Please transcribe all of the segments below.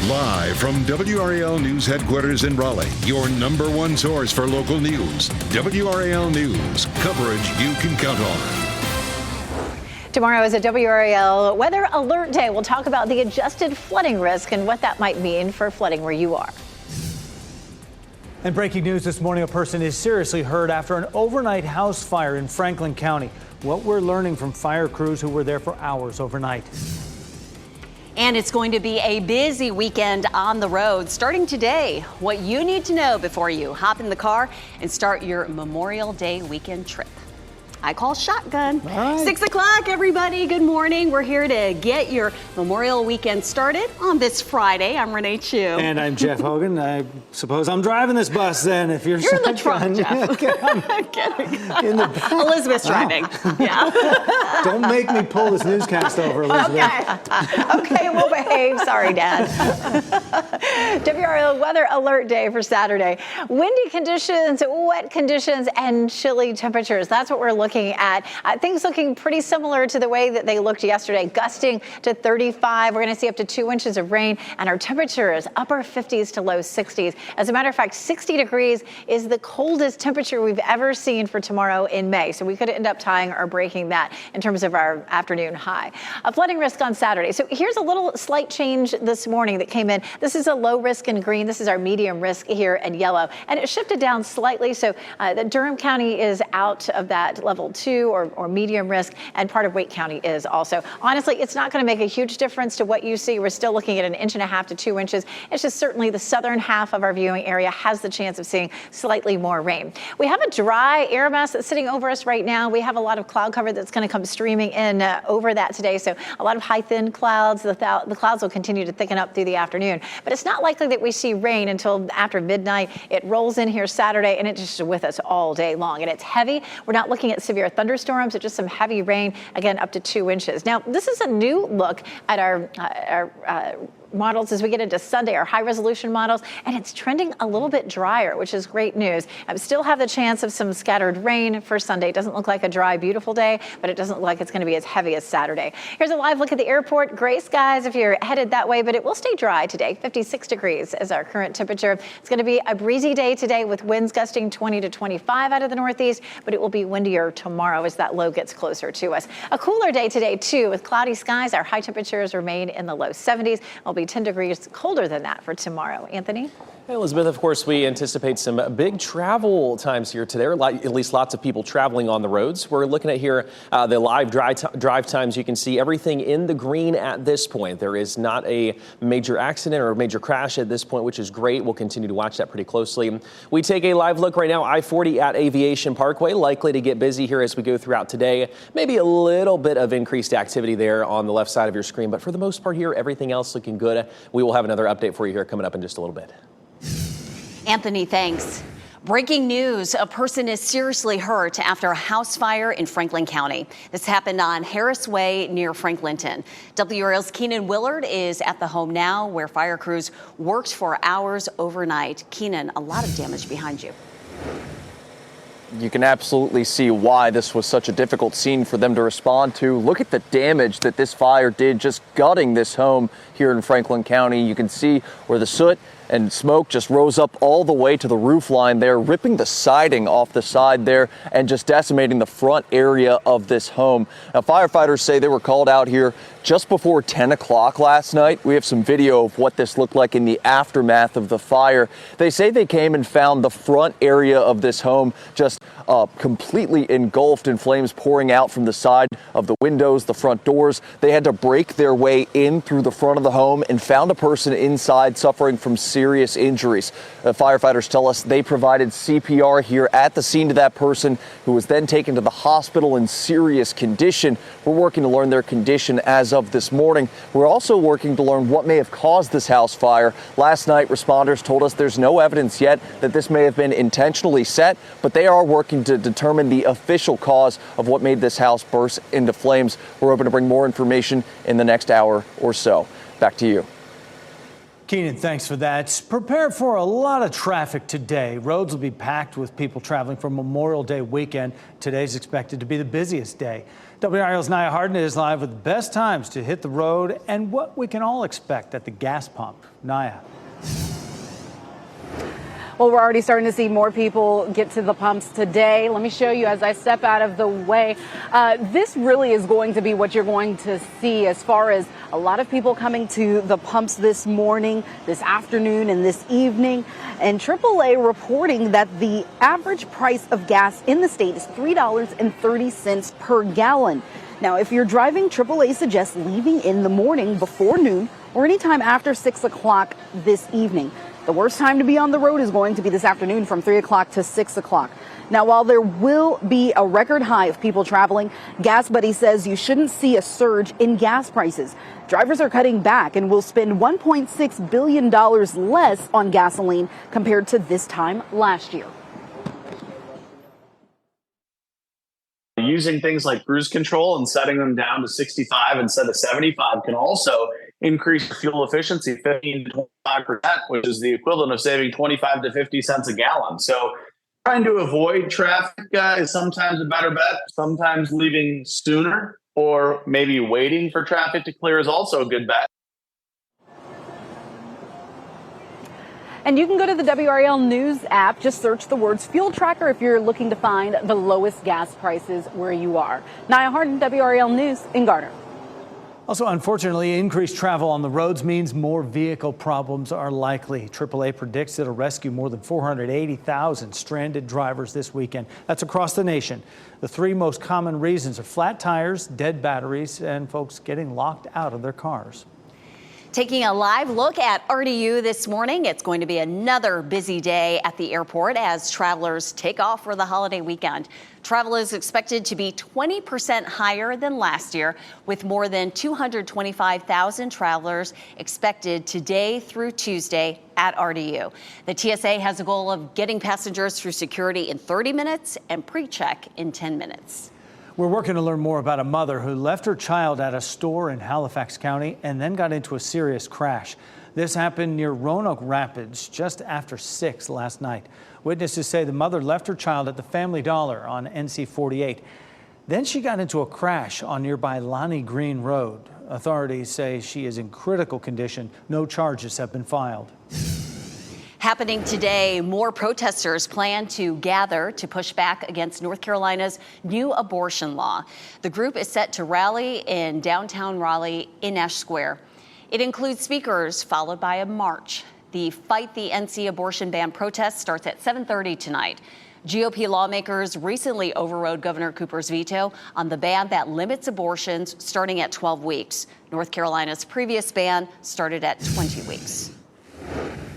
Live from WRAL News Headquarters in Raleigh, your number one source for local news. WRAL News, coverage you can count on. Tomorrow is a WRAL Weather Alert Day. We'll talk about the adjusted flooding risk and what that might mean for flooding where you are. And breaking news this morning, a person is seriously hurt after an overnight house fire in Franklin County. What we're learning from fire crews who were there for hours overnight. And it's going to be a busy weekend on the road starting today. What you need to know before you hop in the car and start your Memorial Day weekend trip. I call shotgun. Right. 6 o'clock, everybody. Good morning. We're here to get your Memorial weekend started on this Friday. I'm Renee Chu. And I'm Jeff Hogan. I suppose I'm driving this bus then. If you're in the trunk, Jeff. In the back. Elizabeth's driving. Yeah. Don't make me pull this newscast over, Elizabeth. Okay, we'll behave. Sorry, Dad. WRAL Weather Alert Day for Saturday. Windy conditions, wet conditions, and chilly temperatures. That's what we're looking at. Things looking pretty similar to the way that they looked yesterday, gusting to 35. We're going to see up to 2 inches of rain, and our temperature is upper 50s to low 60s. As a matter of fact, 60 degrees is the coldest temperature we've ever seen for tomorrow in May. So we could end up tying or breaking that in terms of our afternoon high. A flooding risk on Saturday. So here's a little slight change this morning that came in. This is a low risk in green. This is our medium risk here in yellow. And it shifted down slightly. So the Durham County is out of that level 2 or medium risk, and part of Wake County is also. Honestly, it's not going to make a huge difference to what you see. We're still looking at 1.5 inches to 2 inches. It's just certainly the southern half of our viewing area has the chance of seeing slightly more rain. We have a dry air mass that's sitting over us right now. We have a lot of cloud cover that's going to come streaming in over that today. So a lot of high thin clouds. The clouds will continue to thicken up through the afternoon, but it's not likely that we see rain until after midnight. It rolls in here Saturday, and it's just with us all day long, and it's heavy. We're not looking at severe thunderstorms, but just some heavy rain, again, up to 2 inches. Now, this is a new look at our models as we get into Sunday, our high resolution models, and it's trending a little bit drier, which is great news. I still have the chance of some scattered rain for Sunday. It doesn't look like a dry, beautiful day, but it doesn't look like it's going to be as heavy as Saturday. Here's a live look at the airport. Gray skies if you're headed that way, but it will stay dry today. 56 degrees is our current temperature. It's going to be a breezy day today with winds gusting 20 to 25 out of the northeast, but it will be windier tomorrow as that low gets closer to us. A cooler day today, too, with cloudy skies. Our high temperatures remain in the low 70s. It'll be 10 degrees colder than that for tomorrow. Anthony? Hey, Elizabeth, of course, we anticipate some big travel times here today, or at least lots of people traveling on the roads. We're looking at here the live drive times. You can see everything in the green at this point. There is not a major accident or a major crash at this point, which is great. We'll continue to watch that pretty closely. We take a live look right now. I-40 at Aviation Parkway, likely to get busy here as we go throughout today. Maybe a little bit of increased activity there on the left side of your screen, but for the most part here, everything else looking good. We will have another update for you here coming up in just a little bit. Anthony, thanks. Breaking news, a person is seriously hurt after a house fire in Franklin County. This happened on Harris Way near Franklinton. WRAL's Keenan Willard is at the home now where fire crews worked for hours overnight. Keenan, a lot of damage behind you. You can absolutely see why this was such a difficult scene for them to respond to. Look at the damage that this fire did, just gutting this home here in Franklin County. You can see where the soot and smoke just rose up all the way to the roof line there, ripping the siding off the side there and just decimating the front area of this home. Now, firefighters say they were called out here just before 10 o'clock last night. We have some video of what this looked like in the aftermath of the fire. They say they came and found the front area of this home just completely engulfed in flames pouring out from the side of the windows, the front doors. They had to break their way in through the front of the home and found a person inside suffering from serious injuries. Firefighters tell us they provided CPR here at the scene to that person, who was then taken to the hospital in serious condition. We're working to learn their condition as of this morning. We're also working to learn what may have caused this house fire. Last night, responders told us there's no evidence yet that this may have been intentionally set, but they are working to determine the official cause of what made this house burst into flames. We're hoping to bring more information in the next hour or so. Back to you. Keenan, thanks for that. Prepare for a lot of traffic today. Roads will be packed with people traveling for Memorial Day weekend. Today's expected to be the busiest day. WRAL's Nia Harden is live with the best times to hit the road and what we can all expect at the gas pump. Nia. Well, we're already starting to see more people get to the pumps today. Let me show you as I step out of the way. This really is going to be what you're going to see as far as a lot of people coming to the pumps this morning, this afternoon, and this evening. And AAA reporting that the average price of gas in the state is $3.30 per gallon. Now, if you're driving, AAA suggests leaving in the morning before noon or anytime after 6 o'clock this evening. The worst time to be on the road is going to be this afternoon from 3 o'clock to 6 o'clock. Now, while there will be a record high of people traveling, Gas Buddy says you shouldn't see a surge in gas prices. Drivers are cutting back and will spend $1.6 billion less on gasoline compared to this time last year. Using things like cruise control and setting them down to 65 instead of 75 can also increase fuel efficiency 15 to 25%, which is the equivalent of saving 25 to 50 cents a gallon. So trying to avoid traffic is sometimes a better bet. Sometimes leaving sooner or maybe waiting for traffic to clear is also a good bet. And you can go to the WRAL News app. Just search the words fuel tracker if you're looking to find the lowest gas prices where you are. Nia Harden, WRAL News in Garner. Also, unfortunately, increased travel on the roads means more vehicle problems are likely. AAA predicts it'll rescue more than 480,000 stranded drivers this weekend. That's across the nation. The three most common reasons are flat tires, dead batteries, and folks getting locked out of their cars. Taking a live look at RDU this morning, it's going to be another busy day at the airport as travelers take off for the holiday weekend. Travel is expected to be 20% higher than last year, with more than 225,000 travelers expected today through Tuesday at RDU. The TSA has a goal of getting passengers through security in 30 minutes and pre-check in 10 minutes. We're working to learn more about a mother who left her child at a store in Halifax County and then got into a serious crash. This happened near Roanoke Rapids just after 6 last night. Witnesses say the mother left her child at the Family Dollar on NC 48. Then she got into a crash on nearby Lonnie Green Road. Authorities say she is in critical condition. No charges have been filed. Happening today, more protesters plan to gather to push back against North Carolina's new abortion law. The group is set to rally in downtown Raleigh in Nash Square. It includes speakers followed by a march. The Fight the NC Abortion Ban protest starts at 7:30 tonight. GOP lawmakers recently overrode Governor Cooper's veto on the ban that limits abortions starting at 12 weeks. North Carolina's previous ban started at 20 weeks.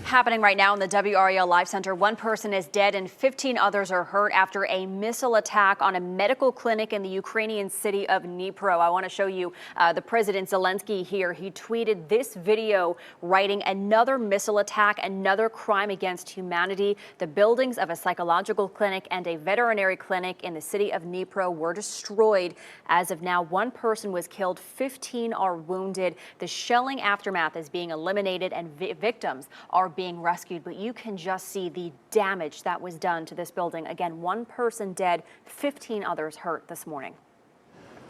Happening right now in the WRAL Live Center, one person is dead and 15 others are hurt after a missile attack on a medical clinic in the Ukrainian city of Dnipro. I want to show you the President Zelensky here. He tweeted this video writing, "Another missile attack, another crime against humanity. The buildings of a psychological clinic and a veterinary clinic in the city of Dnipro were destroyed. As of now, one person was killed, 15 are wounded. The shelling aftermath is being eliminated and victims are being rescued, but you can just see the damage that was done to this building. Again, one person dead, 15 others hurt this morning."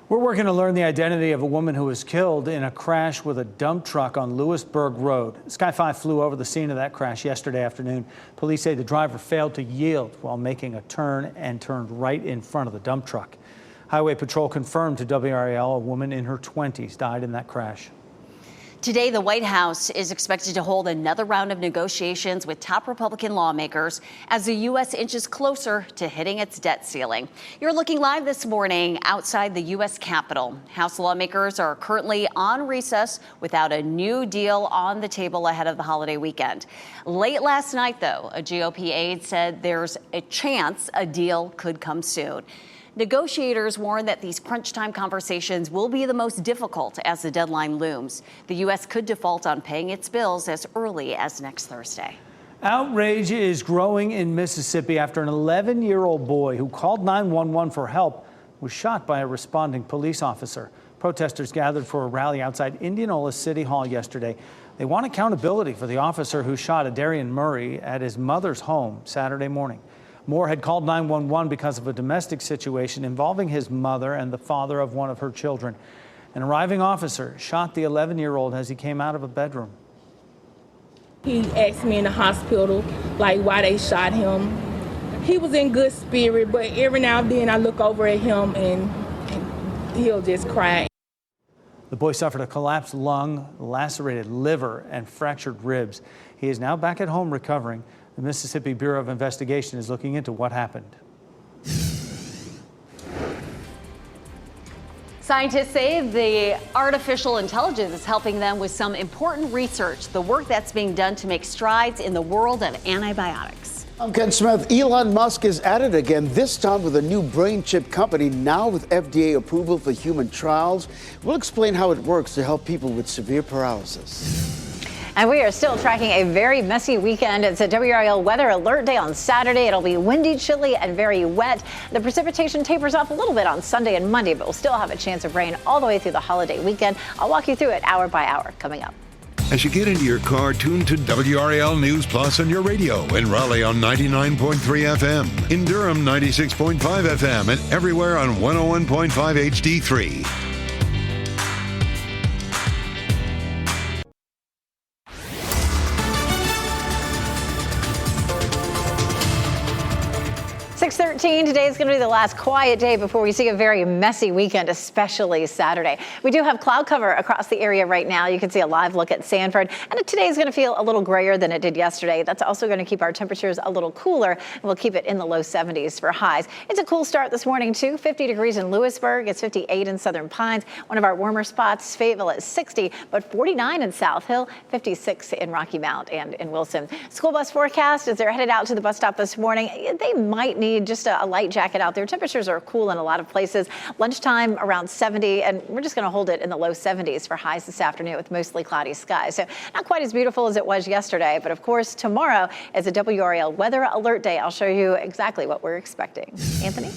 We're working to learn the identity of a woman who was killed in a crash with a dump truck on Lewisburg Road. Sky 5 flew over the scene of that crash yesterday afternoon. Police say the driver failed to yield while making a turn and turned right in front of the dump truck. Highway Patrol confirmed to WRAL a woman in her 20s died in that crash. Today, the White House is expected to hold another round of negotiations with top Republican lawmakers as the U.S. inches closer to hitting its debt ceiling. You're looking live this morning outside the U.S. Capitol. House lawmakers are currently on recess without a new deal on the table ahead of the holiday weekend. Late last night, though, a GOP aide said there's a chance a deal could come soon. Negotiators warn that these crunch time conversations will be the most difficult as the deadline looms. The U.S. could default on paying its bills as early as next Thursday. Outrage is growing in Mississippi after an 11-year-old boy who called 911 for help was shot by a responding police officer. Protesters gathered for a rally outside Indianola City Hall yesterday. They want accountability for the officer who shot Adarian Murray at his mother's home Saturday morning. Moore had called 911 because of a domestic situation involving his mother and the father of one of her children. An arriving officer shot the 11-year-old as he came out of a bedroom. He asked me in the hospital, like, why they shot him. He was in good spirit, but every now and then I look over at him and he'll just cry. The boy suffered a collapsed lung, lacerated liver, and fractured ribs. He is now back at home recovering. The Mississippi Bureau of Investigation is looking into what happened. Scientists say the artificial intelligence is helping them with some important research, the work that's being done to make strides in the world of antibiotics. I'm Ken Smith. Elon Musk is at it again, this time with a new brain chip company, now with FDA approval for human trials. We'll explain how it works to help people with severe paralysis. And we are still tracking a very messy weekend. It's a WRAL weather alert day on Saturday. It'll be windy, chilly, and very wet. The precipitation tapers off a little bit on Sunday and Monday, but we'll still have a chance of rain all the way through the holiday weekend. I'll walk you through it hour by hour coming up. As you get into your car, tune to WRAL News Plus on your radio. In Raleigh on 99.3 FM. In Durham, 96.5 FM. And everywhere on 101.5 HD3. 6:13. Today is going to be the last quiet day before we see a very messy weekend, especially Saturday. We do have cloud cover across the area right now. You can see a live look at Sanford. And today is going to feel a little grayer than it did yesterday. That's also going to keep our temperatures a little cooler. And we'll keep it in the low 70s for highs. It's a cool start this morning, too. 50 degrees in Lewisburg. It's 58 in Southern Pines. One of our warmer spots, Fayetteville at 60, but 49 in South Hill, 56 in Rocky Mount and in Wilson. School bus forecast as they're headed out to the bus stop this morning. They might need just a light jacket out there. Temperatures are cool in a lot of places. Lunchtime around 70, and we're just going to hold it in the low 70s for highs this afternoon with mostly cloudy skies. So not quite as beautiful as it was yesterday, but of course tomorrow is a WRAL weather alert day. I'll show you exactly what we're expecting. Anthony?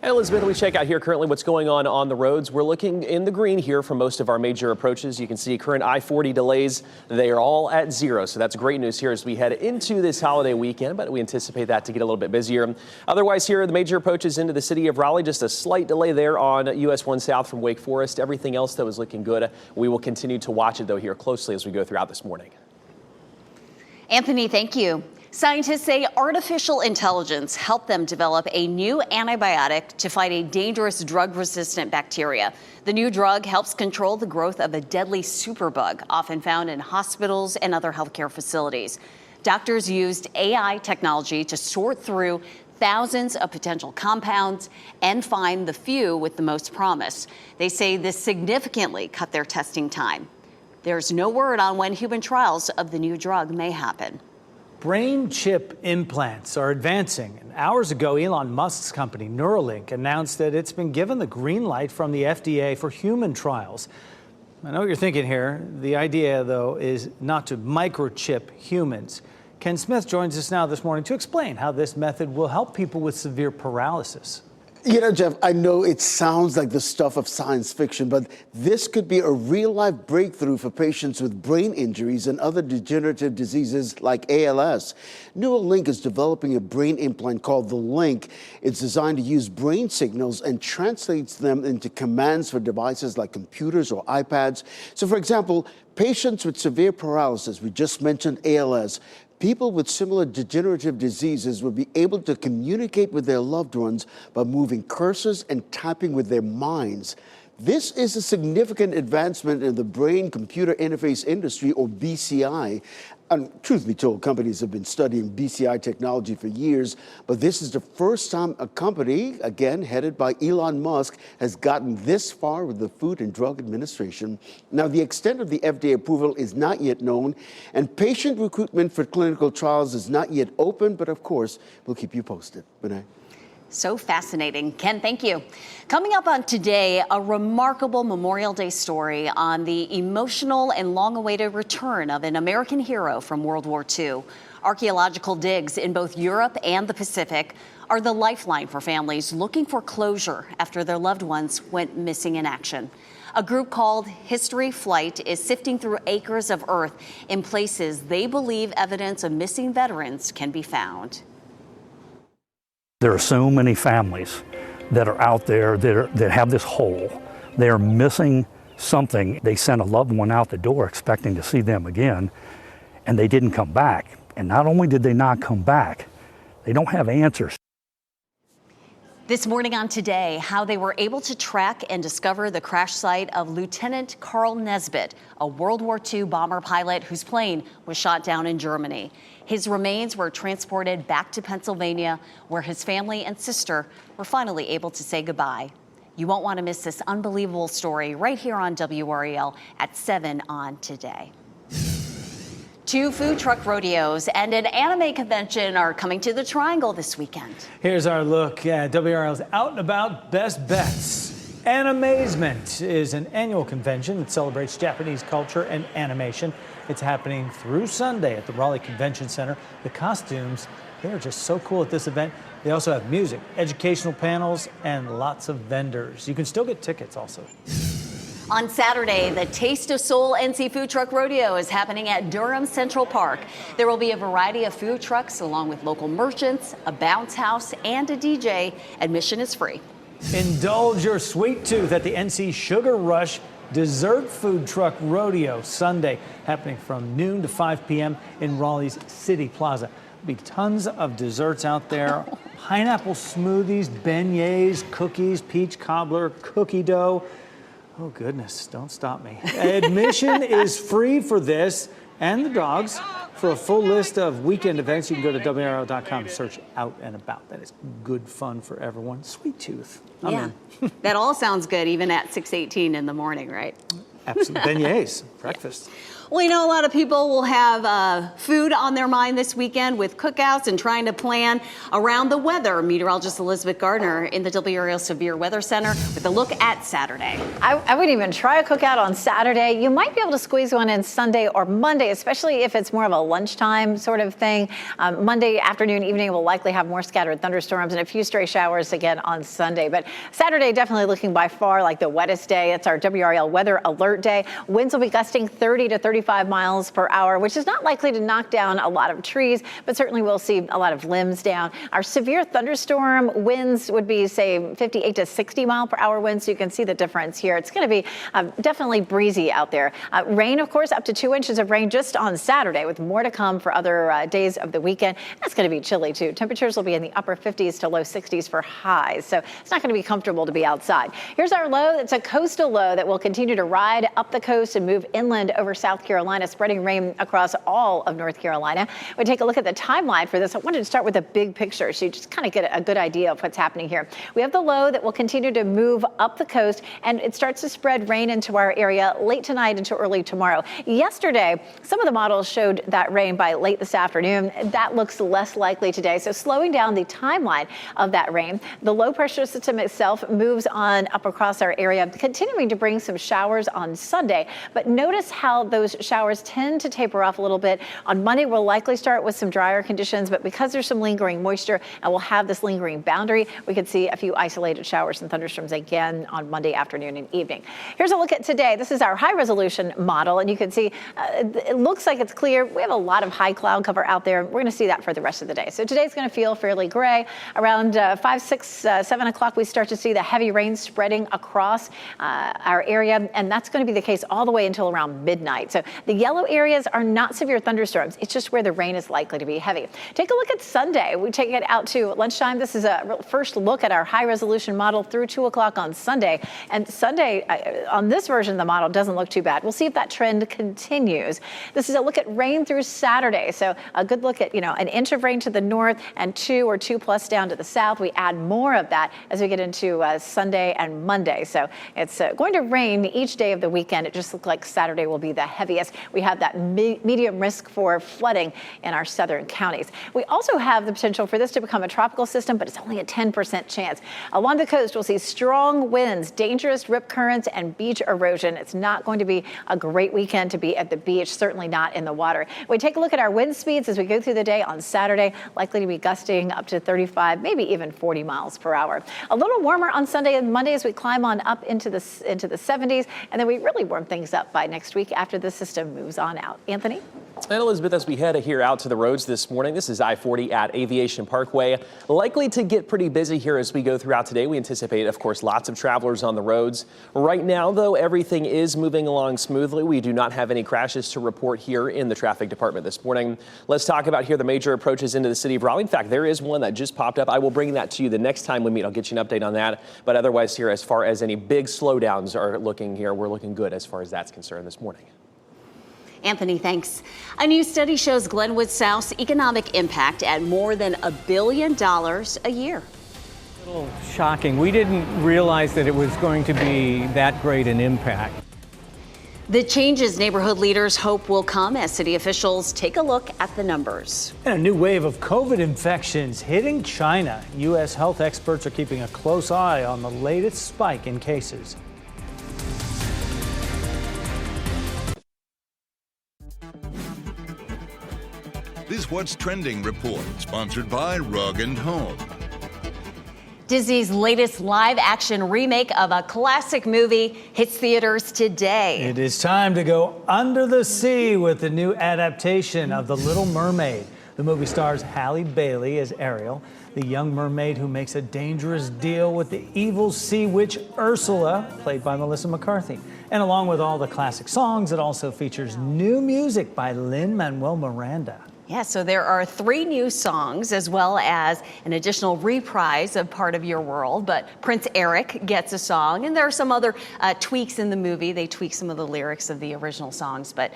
And Elizabeth, we check out here currently what's going on the roads. We're looking in the green here for most of our major approaches. You can see current I-40 delays. They are all at zero. So that's great news here as we head into this holiday weekend, but we anticipate that to get a little bit busier. Otherwise, here are the major approaches into the city of Raleigh. Just a slight delay there on US 1 South from Wake Forest. Everything else, though, is looking good. We will continue to watch it, though, here closely as we go throughout this morning. Anthony, thank you. Scientists say artificial intelligence helped them develop a new antibiotic to fight a dangerous drug-resistant bacteria. The new drug helps control the growth of a deadly superbug, often found in hospitals and other healthcare facilities. Doctors used AI technology to sort through thousands of potential compounds and find the few with the most promise. They say this significantly cut their testing time. There's no word on when human trials of the new drug may happen. Brain chip implants are advancing. And hours ago, Elon Musk's company, Neuralink, announced that it's been given the green light from the FDA for human trials. I know what you're thinking here. The idea, though, is not to microchip humans. Ken Smith joins us now this morning to explain how this method will help people with severe paralysis. You know, Jeff, I know it sounds like the stuff of science fiction, but this could be a real-life breakthrough for patients with brain injuries and other degenerative diseases like ALS. Neuralink is developing a brain implant called the Link. It's designed to use brain signals and translates them into commands for devices like computers or iPads. So, for example, patients with severe paralysis, we just mentioned ALS, people with similar degenerative diseases would be able to communicate with their loved ones by moving cursors and typing with their minds. This is a significant advancement in the brain-computer interface industry, or BCI. And truth be told, companies have been studying BCI technology for years, but this is the first time a company, again headed by Elon Musk, has gotten this far with the Food and Drug Administration. Now, the extent of the FDA approval is not yet known, and patient recruitment for clinical trials is not yet open, but of course, we'll keep you posted. Vinay? So fascinating. Ken, thank you. Coming up on today, a remarkable Memorial Day story on the emotional and long-awaited return of an American hero from World War II. Archaeological digs in both Europe and the Pacific are the lifeline for families looking for closure after their loved ones went missing in action. A group called History Flight is sifting through acres of earth in places they believe evidence of missing veterans can be found. There are so many families that are out there that have this hole. They are missing something. They sent a loved one out the door expecting to see them again, and they didn't come back. And not only did they not come back, they don't have answers. This morning on Today, how they were able to track and discover the crash site of Lieutenant Carl Nesbitt, a World War II bomber pilot whose plane was shot down in Germany. His remains were transported back to Pennsylvania, where his family and sister were finally able to say goodbye. You won't want to miss this unbelievable story right here on WRAL at 7 on Today. 2 food truck rodeos and an anime convention are coming to the Triangle this weekend. Here's our look at WRAL's Out and About Best Bets. Animazement is an annual convention that celebrates Japanese culture and animation. It's happening through Sunday at the Raleigh Convention Center. The costumes, they are just so cool at this event. They also have music, educational panels, and lots of vendors. You can still get tickets also. On Saturday, the Taste of Soul NC Food Truck Rodeo is happening at Durham Central Park. There will be a variety of food trucks along with local merchants, a bounce house, and a DJ. Admission is free. Indulge your sweet tooth at the NC Sugar Rush Dessert Food Truck Rodeo Sunday, happening from noon to 5 p.m. in Raleigh's City Plaza. There'll be tons of desserts out there. Pineapple smoothies, beignets, cookies, peach cobbler, cookie dough. Oh goodness, don't stop me. Admission is free for this and the dogs. For a full list of weekend events, you can go to WRAL.com and search Out and About. That is good fun for everyone. Sweet tooth. Yeah, that all sounds good even at 6:18 in the morning, right? Absolutely. Beignets, breakfast. Well, you know, a lot of people will have food on their mind this weekend with cookouts and trying to plan around the weather. Meteorologist Elizabeth Gardner in the WRAL Severe Weather Center with a look at Saturday. I wouldn't even try a cookout on Saturday. You might be able to squeeze one in Sunday or Monday, especially if it's more of a lunchtime sort of thing. Monday afternoon, evening will likely have more scattered thunderstorms and a few stray showers again on Sunday. But Saturday definitely looking by far like the wettest day. It's our WRAL Weather Alert Day. Winds will be gusting 30 to 35 miles per hour, which is not likely to knock down a lot of trees, but certainly we'll see a lot of limbs down. Our severe thunderstorm winds would be, say, 58 to 60 mile per hour winds. So you can see the difference here. It's going to be definitely breezy out there. Rain, of course, up to 2 inches of rain just on Saturday, with more to come for other days of the weekend. That's going to be chilly, too. Temperatures will be in the upper 50s to low 60s for highs, so it's not going to be comfortable to be outside. Here's our low. It's a coastal low that will continue to ride up the coast and move inland over South Carolina, spreading rain across all of North Carolina. We take a look at the timeline for this. I wanted to start with a big picture so you just kind of get a good idea of what's happening here. We have the low that will continue to move up the coast, and it starts to spread rain into our area late tonight into early tomorrow. Yesterday, some of the models showed that rain by late this afternoon. That looks less likely today, so slowing down the timeline of that rain. The low pressure system itself moves on up across our area, continuing to bring some showers on Sunday, but notice how those showers tend to taper off a little bit. On Monday, we'll likely start with some drier conditions, but because there's some lingering moisture and we'll have this lingering boundary, we could see a few isolated showers and thunderstorms again on Monday afternoon and evening. Here's a look at today. This is our high resolution model, and you can see it looks like it's clear. We have a lot of high cloud cover out there. We're going to see that for the rest of the day. So today's going to feel fairly gray. Around 5, 6, 7 o'clock, we start to see the heavy rain spreading across our area, and that's going to be the case all the way until around midnight. So the yellow areas are not severe thunderstorms. It's just where the rain is likely to be heavy. Take a look at Sunday. We take it out to lunchtime. This is a first look at our high resolution model through 2 o'clock on Sunday. And Sunday, on this version of the model, doesn't look too bad. We'll see if that trend continues. This is a look at rain through Saturday. So a good look at, an inch of rain to the north and 2 or 2+ down to the south. We add more of that as we get into Sunday and Monday. So it's going to rain each day of the weekend. It just looked like Saturday Saturday will be the heaviest. We have that medium risk for flooding in our southern counties. We also have the potential for this to become a tropical system, but it's only a 10% chance. Along the coast, we'll see strong winds, dangerous rip currents, and beach erosion. It's not going to be a great weekend to be at the beach, certainly not in the water. We take a look at our wind speeds as we go through the day on Saturday, likely to be gusting up to 35, maybe even 40 miles per hour. A little warmer on Sunday and Monday as we climb on up into the 70s, and then we really warm things up by next week after the system moves on out. Anthony? And Elizabeth, as we head here out to the roads this morning, this is I-40 at Aviation Parkway. Likely to get pretty busy here as we go throughout today. We anticipate, of course, lots of travelers on the roads. Right now, though, everything is moving along smoothly. We do not have any crashes to report here in the traffic department this morning. Let's talk about here the major approaches into the city of Raleigh. In fact, there is one that just popped up. I will bring that to you the next time we meet. I'll get you an update on that. But otherwise here, as far as any big slowdowns are looking here, we're looking good as far as that's concerned this morning. Anthony, thanks. A new study shows Glenwood South's economic impact at more than $1 billion a year. A little shocking. We didn't realize that it was going to be that great an impact. The changes neighborhood leaders hope will come as city officials take a look at the numbers. And a new wave of COVID infections hitting China. U.S. health experts are keeping a close eye on the latest spike in cases. This What's Trending report, sponsored by Rug & Home. Disney's latest live-action remake of a classic movie hits theaters today. It is time to go under the sea with the new adaptation of The Little Mermaid. The movie stars Halle Bailey as Ariel, the young mermaid who makes a dangerous deal with the evil sea witch Ursula, played by Melissa McCarthy. And along with all the classic songs, it also features new music by Lin-Manuel Miranda. Yeah, so there are 3 new songs as well as an additional reprise of Part of Your World, but Prince Eric gets a song, and there are some other tweaks in the movie. They tweak some of the lyrics of the original songs, but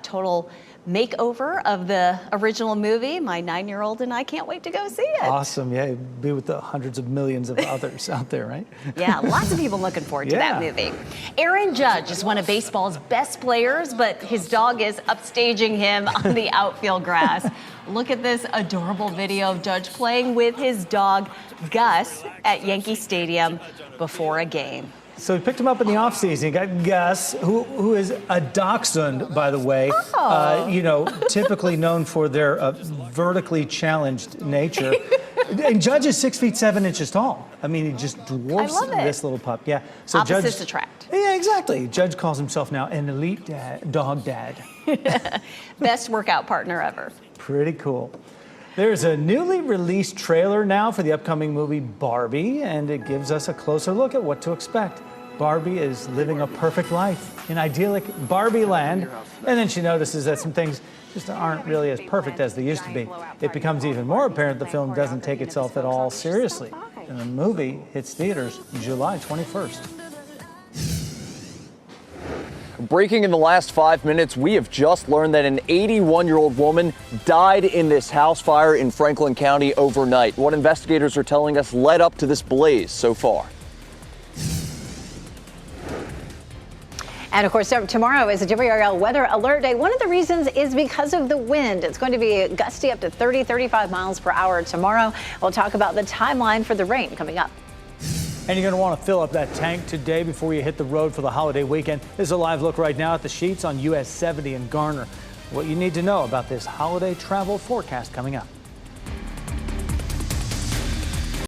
total makeover of the original movie. My 9-year-old and I can't wait to go see it. Awesome, yeah, be with the hundreds of millions of others out there, right? Yeah, lots of people looking forward to that movie. Aaron Judge is one of baseball's best players, but his dog is upstaging him on the outfield grass. Look at this adorable video of Judge playing with his dog, Gus, at Yankee Stadium before a game. So we picked him up in the offseason. You got Gus, who is a dachshund, by the way. You know, typically known for their vertically challenged nature. And Judge is 6 feet 7 inches tall. I mean, he just dwarfs this little pup. Yeah. So opposites attract. Yeah, exactly. Judge calls himself now an elite dog dad. Best workout partner ever. Pretty cool. There's a newly released trailer now for the upcoming movie Barbie, and it gives us a closer look at what to expect. Barbie is living a perfect life in idyllic Barbie land, and then she notices that some things just aren't really as perfect as they used to be. It becomes even more apparent the film doesn't take itself at all seriously, and the movie hits theaters July 21st. Breaking in the last 5 minutes, we have just learned that an 81-year-old woman died in this house fire in Franklin County overnight. What investigators are telling us led up to this blaze so far. And of course, tomorrow is a WRAL weather alert day. One of the reasons is because of the wind. It's going to be gusty up to 30, 35 miles per hour tomorrow. We'll talk about the timeline for the rain coming up. And you're going to want to fill up that tank today before you hit the road for the holiday weekend. This is a live look right now at the sheets on US 70 and Garner. What you need to know about this holiday travel forecast coming up.